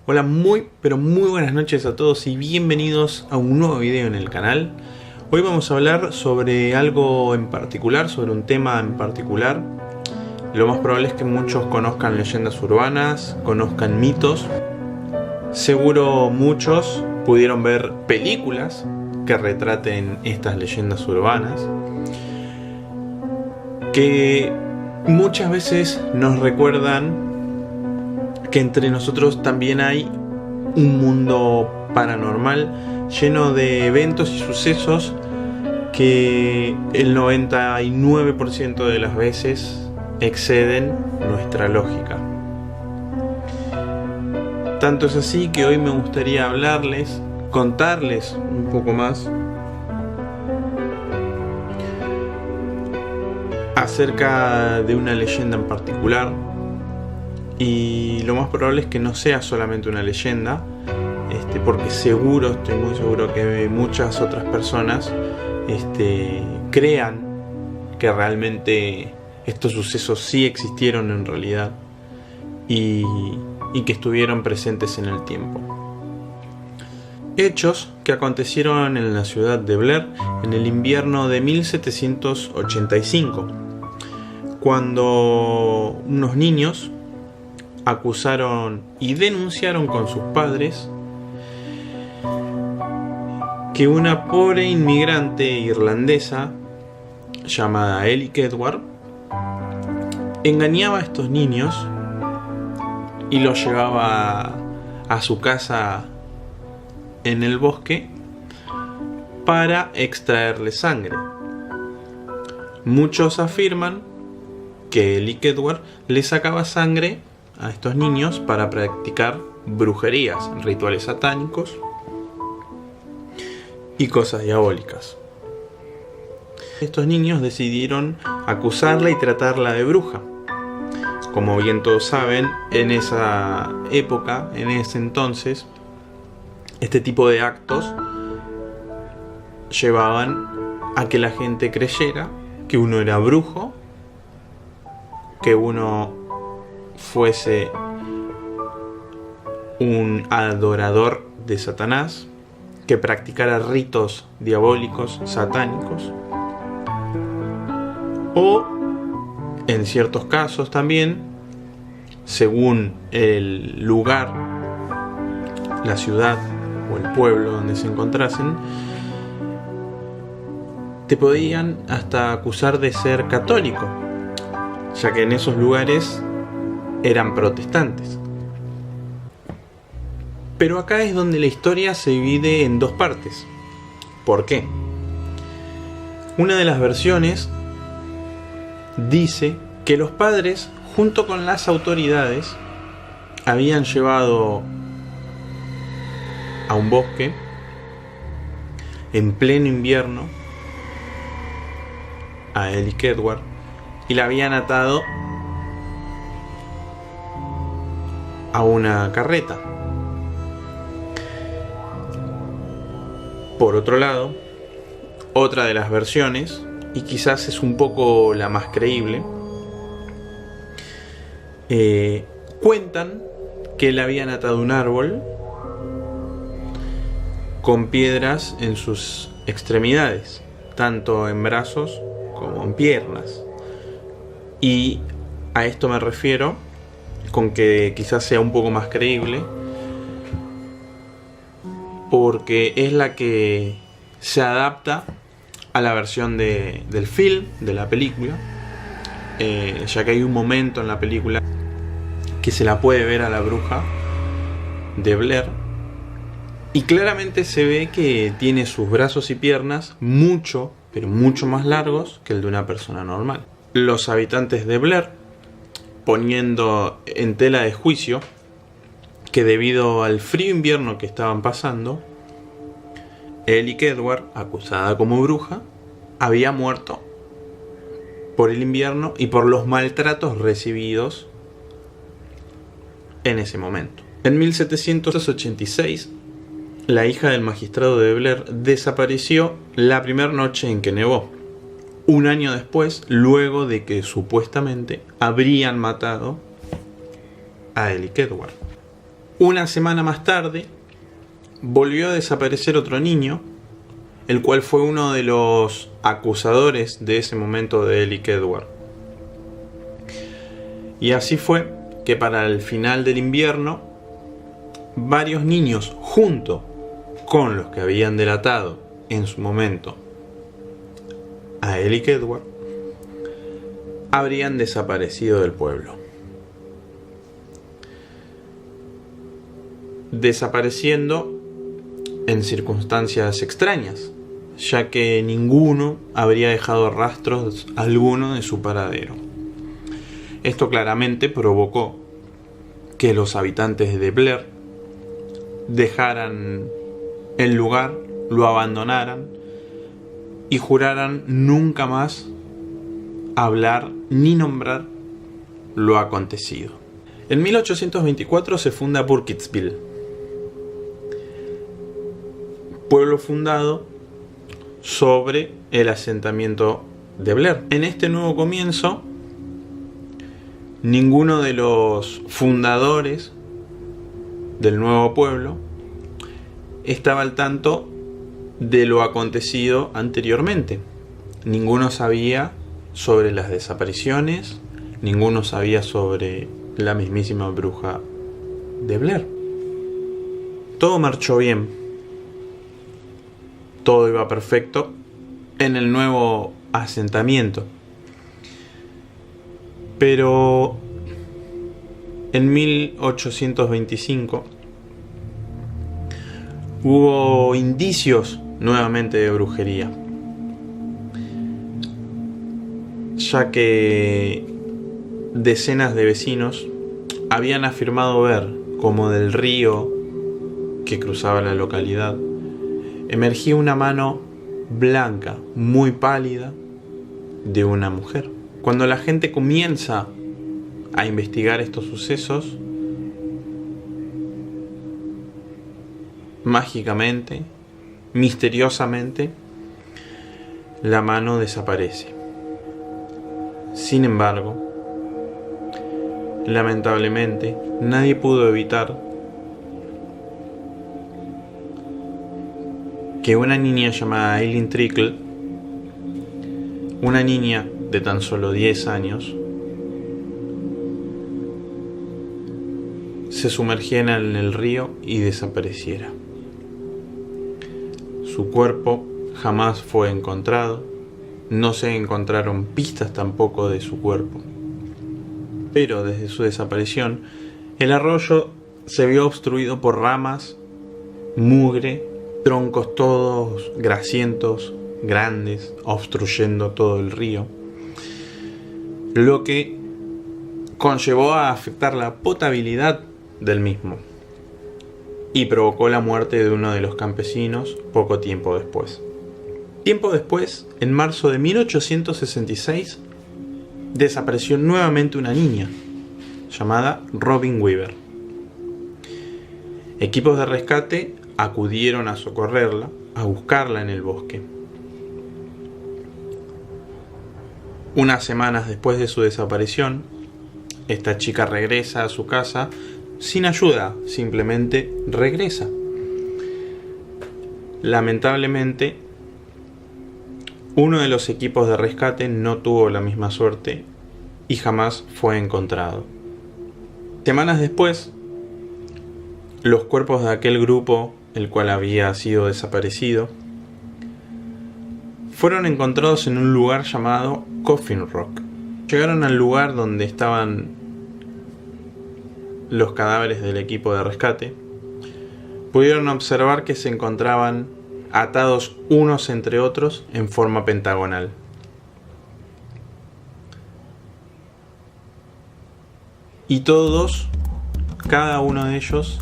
Hola, muy pero muy buenas noches a todos y bienvenidos a un nuevo video en el canal. Hoy vamos a hablar sobre algo en particular, sobre un tema en particular. Lo más probable es que muchos conozcan leyendas urbanas, conozcan mitos. Seguro muchos pudieron ver películas que retraten estas leyendas urbanas, que muchas veces nos recuerdan que entre nosotros también hay un mundo paranormal lleno de eventos y sucesos que el 99% de las veces exceden nuestra lógica. Tanto es así que hoy me gustaría hablarles, contarles un poco más acerca de una leyenda en particular. Y lo más probable es que no sea solamente una leyenda, porque estoy muy seguro que muchas otras personas crean que realmente estos sucesos sí existieron en realidad y que estuvieron presentes en el tiempo. Hechos que acontecieron en la ciudad de Blair en el invierno de 1785, cuando unos niños acusaron y denunciaron con sus padres que una pobre inmigrante irlandesa llamada Ellie Kedward engañaba a estos niños y los llevaba a su casa en el bosque para extraerles sangre. Muchos afirman que Ellie Kedward le sacaba sangre a estos niños para practicar brujerías, rituales satánicos y cosas diabólicas. Estos niños decidieron acusarla y tratarla de bruja. Como bien todos saben, en esa época, en ese entonces, este tipo de actos llevaban a que la gente creyera que uno era brujo, que uno fuese un adorador de Satanás, que practicara ritos diabólicos, satánicos, o en ciertos casos también, según el lugar, la ciudad o el pueblo donde se encontrasen, te podían hasta acusar de ser católico, ya que en esos lugares eran protestantes. Pero acá es donde la historia se divide en dos partes. ¿Por qué? Una de las versiones dice que los padres, junto con las autoridades, habían llevado a un bosque en pleno invierno a Ellie Kedward y la habían atado a una carreta. Por otro lado, otra de las versiones, y quizás es un poco la más creíble, cuentan que le habían atado a un árbol con piedras en sus extremidades, tanto en brazos como en piernas. Y a esto me refiero con que quizás sea un poco más creíble, porque es la que se adapta a la versión del film, de la película, ya que hay un momento en la película que se la puede ver a la bruja de Blair y claramente se ve que tiene sus brazos y piernas mucho, pero mucho más largos que el de una persona normal. Los habitantes de Blair, poniendo en tela de juicio que debido al frío invierno que estaban pasando, Ellie Kedward, acusada como bruja, había muerto por el invierno y por los maltratos recibidos en ese momento. En 1786, la hija del magistrado de Blair desapareció la primera noche en que nevó. Un año después, luego de que supuestamente habrían matado a Ellie Kedward. Una semana más tarde, volvió a desaparecer otro niño, el cual fue uno de los acusadores de ese momento de Eric Edward. Y así fue que para el final del invierno, varios niños, junto con los que habían delatado en su momento a Eric Edward, habrían desaparecido del pueblo. Desapareciendo en circunstancias extrañas, ya que ninguno habría dejado rastros alguno de su paradero. Esto claramente provocó que los habitantes de Blair dejaran el lugar, lo abandonaran y juraran nunca más hablar ni nombrar lo acontecido. En 1824 se funda Burkittsville, pueblo fundado sobre el asentamiento de Blair. En este nuevo comienzo, ninguno de los fundadores del nuevo pueblo estaba al tanto de lo acontecido anteriormente. Ninguno sabía sobre las desapariciones, ninguno sabía sobre la mismísima bruja de Blair. Todo marchó bien, todo iba perfecto en el nuevo asentamiento. Pero en 1825 hubo indicios nuevamente de brujería, ya que decenas de vecinos habían afirmado ver como del río que cruzaba la localidad emergía una mano blanca, muy pálida, de una mujer. Cuando la gente comienza a investigar estos sucesos, mágicamente, misteriosamente, la mano desaparece. Sin embargo, lamentablemente, nadie pudo evitar que una niña llamada Eileen Trickle, una niña de tan solo 10 años, se sumergiera en el río y desapareciera. Su cuerpo jamás fue encontrado, no se encontraron pistas tampoco de su cuerpo. Pero desde su desaparición, el arroyo se vio obstruido por ramas, mugre, troncos todos grasientos, grandes, obstruyendo todo el río, lo que conllevó a afectar la potabilidad del mismo y provocó la muerte de uno de los campesinos poco tiempo después. Tiempo después, en marzo de 1866, desapareció nuevamente una niña llamada Robin Weaver. Equipos de rescate acudieron a socorrerla, a buscarla en el bosque. Unas semanas después de su desaparición, esta chica regresa a su casa sin ayuda, simplemente regresa. Lamentablemente, uno de los equipos de rescate no tuvo la misma suerte y jamás fue encontrado. Semanas después, los cuerpos de aquel grupo, el cual había sido desaparecido, fueron encontrados en un lugar llamado Coffin Rock. Llegaron al lugar donde estaban los cadáveres del equipo de rescate. Pudieron observar que se encontraban atados unos entre otros en forma pentagonal. Y todos, cada uno de ellos,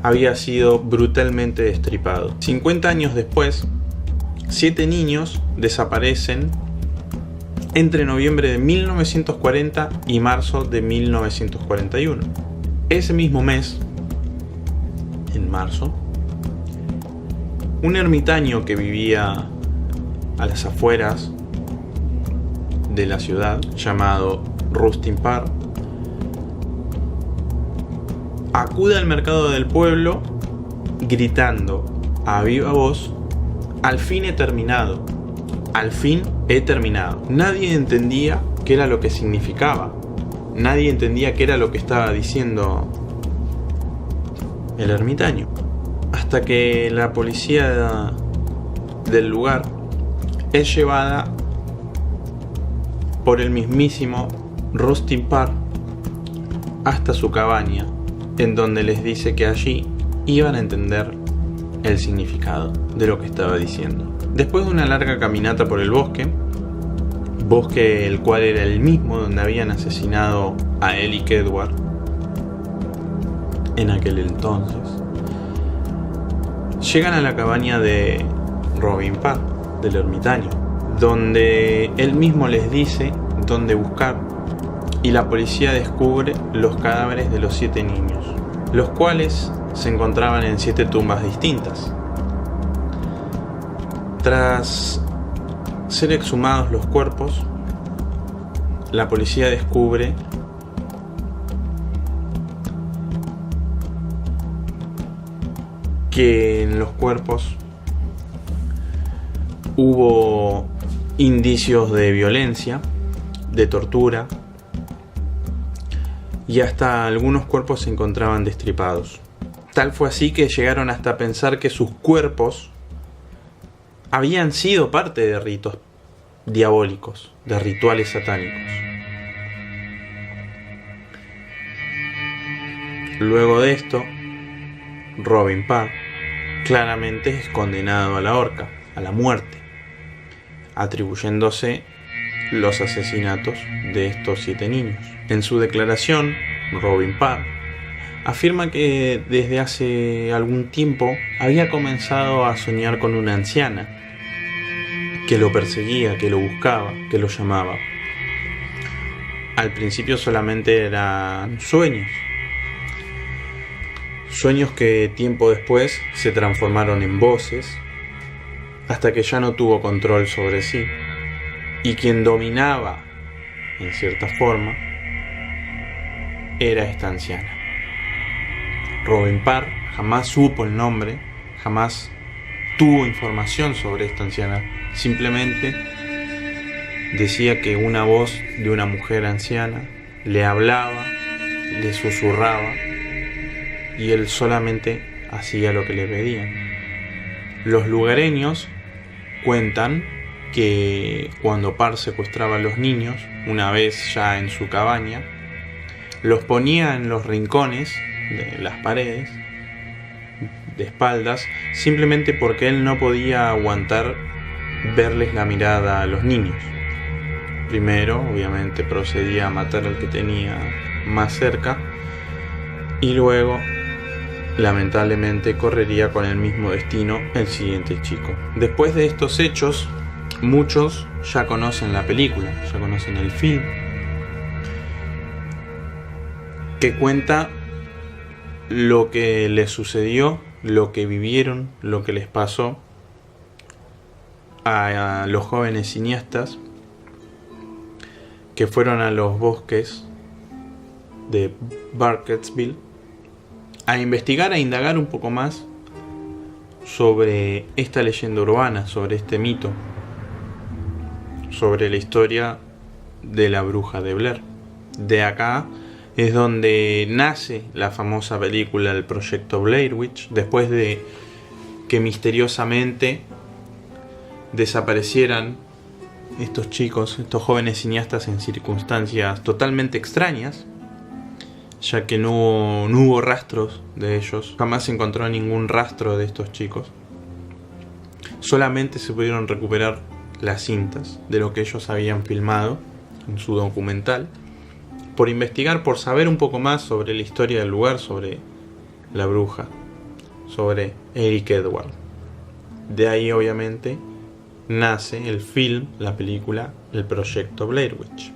había sido brutalmente destripado. 50 años después, 7 niños desaparecen entre noviembre de 1940 y marzo de 1941. Ese mismo mes, en marzo, un ermitaño que vivía a las afueras de la ciudad, llamado Rustin Parr, acude al mercado del pueblo gritando a viva voz: al fin he terminado, al fin he terminado. Nadie entendía qué era lo que significaba, nadie entendía qué era lo que estaba diciendo el ermitaño, hasta que la policía del lugar es llevada por el mismísimo Rustin Parr hasta su cabaña, en donde les dice que allí iban a entender el significado de lo que estaba diciendo. Después de una larga caminata por el bosque el cual era el mismo donde habían asesinado a Eric Edward en aquel entonces, llegan a la cabaña de Robin Parr, del ermitaño, donde él mismo les dice dónde buscar, y la policía descubre los cadáveres de los 7 niños, los cuales se encontraban en 7 tumbas distintas. Tras ser exhumados los cuerpos, la policía descubre que en los cuerpos hubo indicios de violencia, de tortura, y hasta algunos cuerpos se encontraban destripados. Tal fue así que llegaron hasta pensar que sus cuerpos habían sido parte de ritos diabólicos, de rituales satánicos. Luego de esto, Robin Parr claramente es condenado a la horca, a la muerte, atribuyéndose los asesinatos de estos 7 niños. En su declaración, Robin Parr afirma que desde hace algún tiempo había comenzado a soñar con una anciana que lo perseguía, que lo buscaba, que lo llamaba. Al principio solamente eran sueños que tiempo después se transformaron en voces, hasta que ya no tuvo control sobre sí, y quien dominaba, en cierta forma, era esta anciana. Robin Parr jamás supo el nombre, jamás tuvo información sobre esta anciana, simplemente decía que una voz de una mujer anciana le hablaba, le susurraba, y él solamente hacía lo que le pedían. Los lugareños cuentan que cuando Parr secuestraba a los niños, una vez ya en su cabaña, los ponía en los rincones de las paredes, de espaldas, simplemente porque él no podía aguantar verles la mirada a los niños. Primero, obviamente, procedía a matar al que tenía más cerca, y luego, lamentablemente, correría con el mismo destino el siguiente chico. Después de estos hechos, muchos ya conocen la película, ya conocen el film, que cuenta lo que les sucedió, lo que vivieron, lo que les pasó a los jóvenes cineastas que fueron a los bosques de Burkittsville a investigar, a indagar un poco más sobre esta leyenda urbana, sobre este mito, sobre la historia de la bruja de Blair. De acá es donde nace la famosa película El Proyecto Blair Witch, después de que misteriosamente desaparecieran estos chicos, estos jóvenes cineastas, en circunstancias totalmente extrañas, ya que no hubo rastros de ellos, jamás se encontró ningún rastro de estos chicos, solamente se pudieron recuperar las cintas de lo que ellos habían filmado en su documental. Por investigar, por saber un poco más sobre la historia del lugar, sobre la bruja, sobre Eric Edward. De ahí obviamente nace el film, la película, El Proyecto Blair Witch.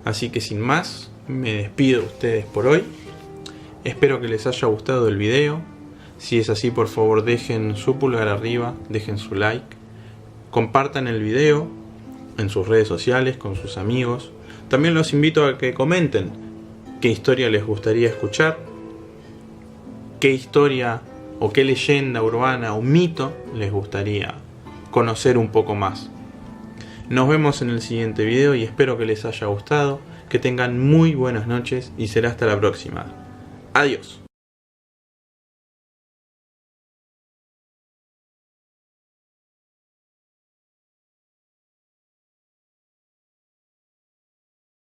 Así que sin más, me despido de ustedes por hoy. Espero que les haya gustado el video. Si es así, por favor dejen su pulgar arriba, dejen su like, compartan el video en sus redes sociales, con sus amigos. También los invito a que comenten qué historia les gustaría escuchar, qué historia o qué leyenda urbana o mito les gustaría conocer un poco más. Nos vemos en el siguiente video y espero que les haya gustado, que tengan muy buenas noches y será hasta la próxima. Adiós.